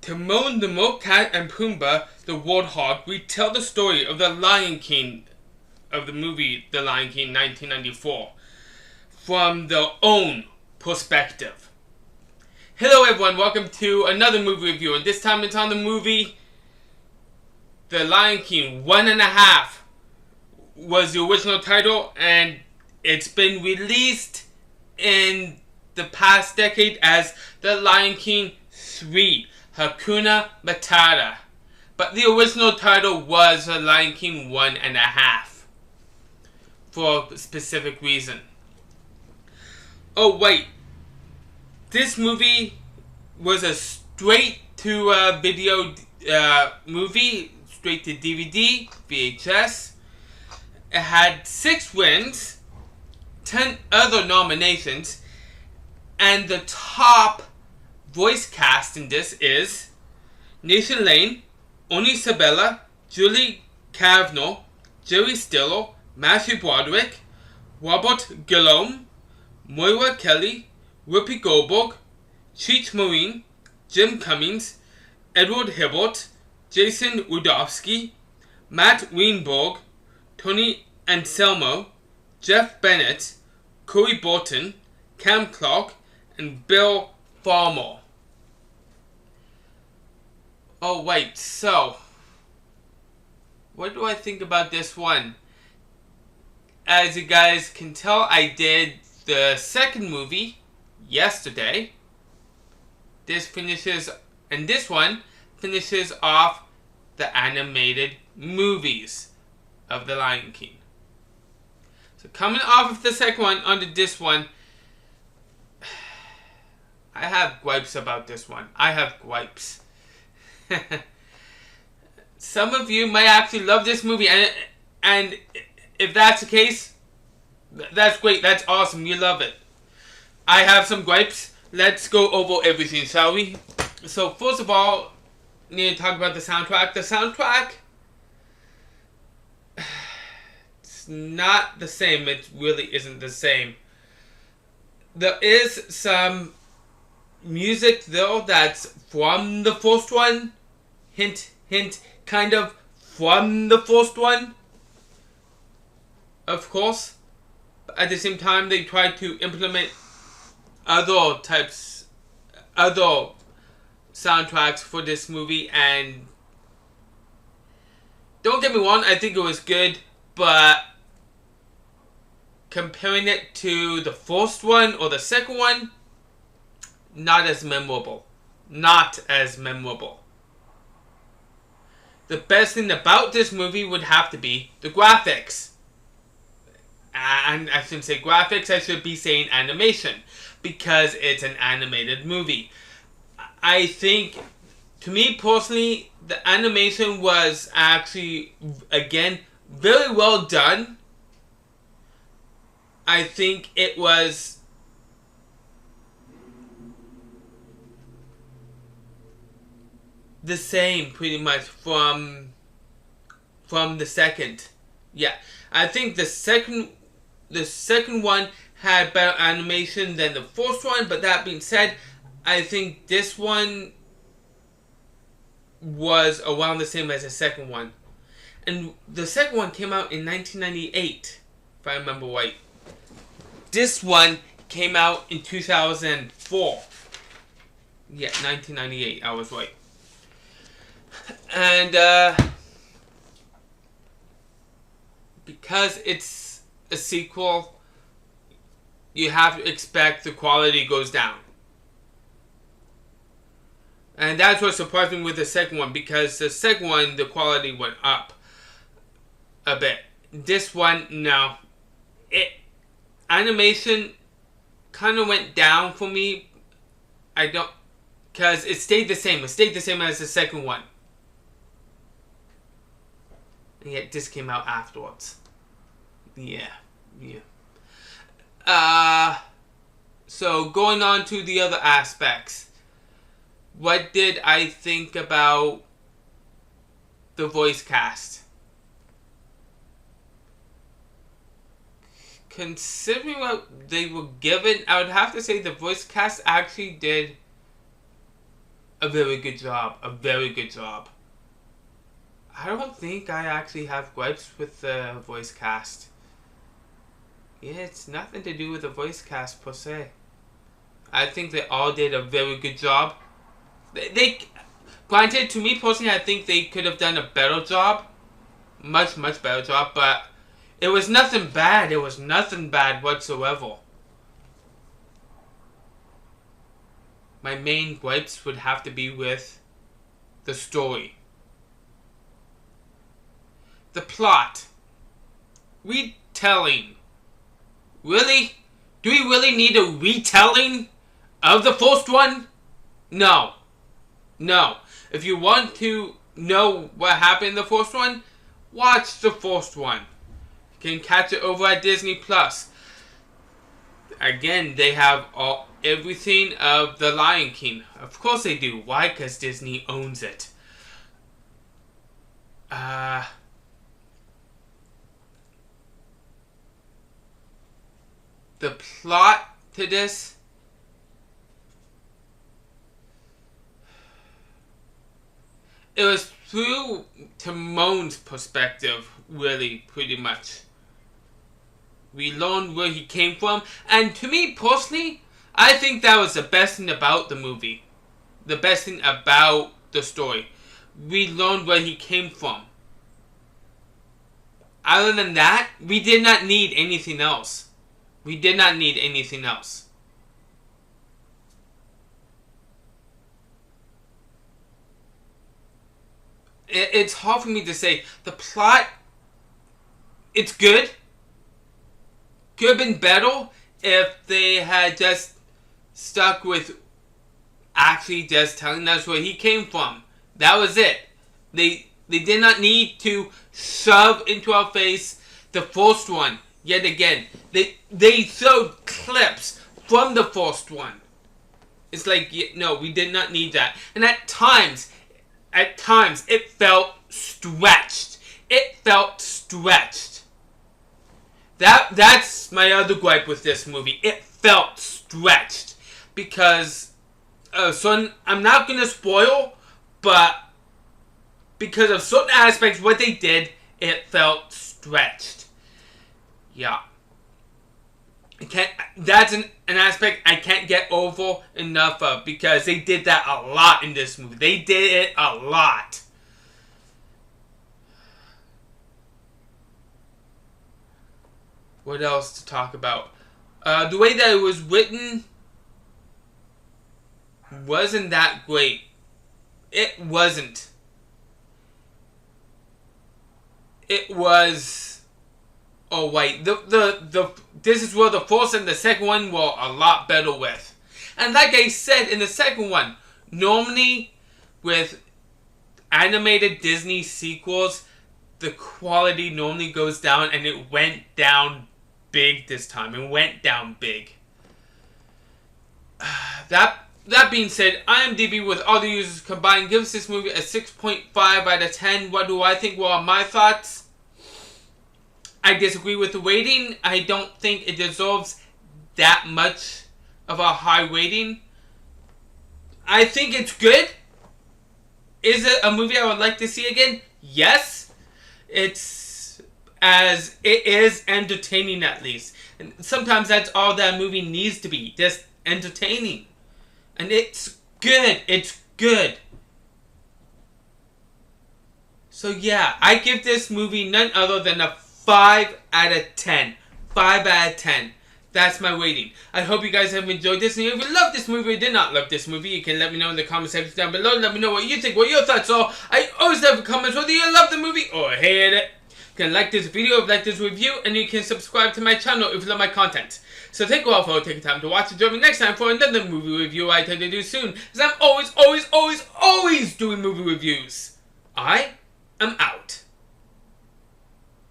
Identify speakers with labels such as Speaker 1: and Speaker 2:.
Speaker 1: Timon the Cat and Pumbaa the Warthog retell the story of the Lion King of the movie The Lion King 1994 from their own perspective. Hello everyone, welcome to another movie review, and this time it's on the movie The Lion King 1.5 was the original title, and it's been released in the past decade as The Lion King 3, Hakuna Matata. But the original title was The Lion King 1.5 for a specific reason. Oh wait, this movie was a straight to video movie, straight to DVD, VHS. It had 6 wins, 10 other nominations, and the top voice cast in this is Nathan Lane, Oni Sabella, Julie Kavanaugh, Jerry Stiller, Matthew Broderick, Robert Guillaume, Moira Kelly, Whoopi Goldberg, Cheech Marin, Jim Cummings, Edward Hibbert, Jason Rudofsky, Matt Weinberg, Tony Anselmo, Jeff Bennett, Corey Bolton, Cam Clark, and Bill Farmer. Oh wait, so what do I think about this one? As you guys can tell, I did the second movie yesterday. This one finishes off the animated movies of The Lion King. So coming off of the second one onto this one, I have gripes about this one. I have gripes. Some of you might actually love this movie, and if that's the case, that's great. That's awesome. You love it. I have some gripes. Let's go over everything, shall we? So first of all, I need to talk about the soundtrack. The soundtrack, it's not the same. It really isn't the same. There is some music though that's from the first one. Hint, hint, kind of from the first one. Of course. But at the same time, they tried to implement other soundtracks for this movie, and don't get me wrong, I think it was good, but comparing it to the first one or the second one, not as memorable. Not as memorable. The best thing about this movie would have to be the graphics. And I shouldn't say graphics, I should be saying animation, because it's an animated movie. I think, to me personally, the animation was actually, again, very well done. I think it was the same pretty much from the second. Yeah, I think the second one had better animation than the first one, but that being said, I think this one was around the same as the second one. And the second one came out in 1998, if I remember right. This one came out in 2004. Yeah, 1998, I was right. And because it's a sequel, you have to expect the quality goes down. And that's what surprised me with the second one, because the second one, the quality went up a bit. This one, no. Animation kind of went down for me. Because it stayed the same. It stayed the same as the second one. And yet this came out afterwards. Yeah. So going on to the other aspects. What did I think about the voice cast? Considering what they were given, I would have to say the voice cast actually did a very good job. A very good job. I don't think I actually have gripes with the voice cast. Yeah, it's nothing to do with the voice cast per se. I think they all did a very good job. They granted, to me personally, I think they could have done a better job. Much better job, but it was nothing bad. It was nothing bad whatsoever. My main gripes would have to be with the story. The plot. Retelling. Really? Do we really need a retelling of the first one? No. No. If you want to know what happened in the first one, watch the first one. You can catch it over at Disney Plus. Again, they have everything of The Lion King. Of course they do. Why? Because Disney owns it. The plot to this, it was through Timon's perspective, really, pretty much. We learned where he came from, and to me personally, I think that was the best thing about the movie. The best thing about the story. We learned where he came from. Other than that, we did not need anything else. We did not need anything else. It's hard for me to say. The plot, it's good. Could have been better if they had just stuck with actually just telling us where he came from. That was it. They did not need to shove into our face the first one yet again. They showed clips from the first one. It's like, no, we did not need that. And at times, it felt stretched. It felt stretched. That's my other gripe with this movie. It felt stretched. Because, I'm not going to spoil, but because of certain aspects, what they did, it felt stretched. Yeah. That's an aspect I can't get over enough of, because they did that a lot in this movie. They did it a lot. What else to talk about? The way that it was written wasn't that great. It wasn't. It was alright. This is where the first and the second one were a lot better with. And like I said in the second one, normally with animated Disney sequels, the quality normally goes down, and it went down big this time. It went down big. That being said, IMDb with all the users combined gives this movie a 6.5 out of 10. What do I think were my thoughts? I disagree with the rating. I don't think it deserves that much of a high rating. I think it's good. Is it a movie I would like to see again? Yes. It is entertaining, at least. And sometimes that's all that movie needs to be. Just entertaining. And it's good. It's good. So yeah, I give this movie none other than a 5 out of 10. 5 out of 10. That's my rating. I hope you guys have enjoyed this. And if you love this movie or did not love this movie, you can let me know in the comment section down below. Let me know what you think, what your thoughts are. I always love comments whether you love the movie or hate it. You can like this video, like this review, and you can subscribe to my channel if you love my content. So thank you all for taking time to watch, and join me next time for another movie review I tend to do soon, because I'm always doing movie reviews. I am out.